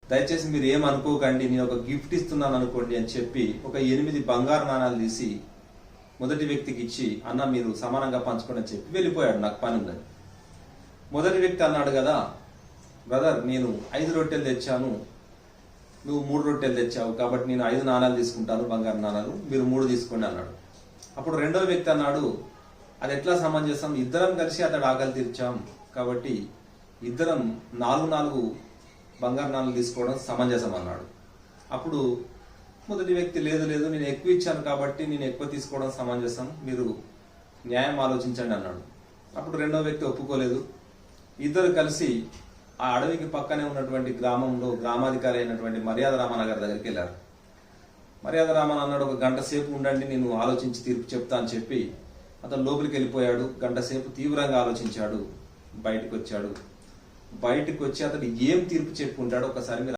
దయచేసి మీరు ఏమనుకోకండి, నేను ఒక గిఫ్ట్ ఇస్తున్నాను అనుకోండి అని చెప్పి ఒక 8 బంగారు నాణాలు తీసి మొదటి వ్యక్తికి ఇచ్చి, అన్న మీరు సమానంగా పంచుకోండి అని చెప్పి వెళ్ళిపోయాడు. నాకు పని ఉందని. మొదటి వ్యక్తి అన్నాడు కదా, బ్రదర్ నేను 5 రొట్టెలు తెచ్చాను, నువ్వు 3 రొట్టెలు తెచ్చావు, కాబట్టి నేను 5 నాణాలు తీసుకుంటాను, బంగారు నాణాలు, మీరు 3 తీసుకోండి అన్నాడు. అప్పుడు రెండవ వ్యక్తి అన్నాడు, అది ఎట్లా సమంజసం, ఇద్దరం కలిసి అతడు ఆకలి తీర్చాం, కాబట్టి ఇద్దరం 4 బంగారు నాణాలు తీసుకోవడం సమంజసం అన్నాడు. అప్పుడు మొదటి వ్యక్తి లేదు లేదు నేను ఎక్కువ ఇచ్చాను కాబట్టి నేను ఎక్కువ తీసుకోవడం సమంజసం, మీరు న్యాయం ఆలోచించండి అన్నాడు. అప్పుడు రెండవ వ్యక్తి ఒప్పుకోలేదు. ఇద్దరు కలిసి ఆ అడవికి పక్కనే ఉన్నటువంటి గ్రామంలో గ్రామాధికారి అయినటువంటి మర్యాద రామన్న గారి దగ్గరికి వెళ్ళారు. మర్యాద రామన్ అన్నాడు, ఒక గంట సేపు ఉండండి, నేను ఆలోచించి తీర్పు చెప్తా అని చెప్పి అతను లోపలికి వెళ్ళిపోయాడు. గంట సేపు తీవ్రంగా ఆలోచించాడు. బయటకు వచ్చాడు. బయటకు వచ్చి అతడు ఏం తీర్పు చెప్పుకుంటాడో ఒకసారి మీరు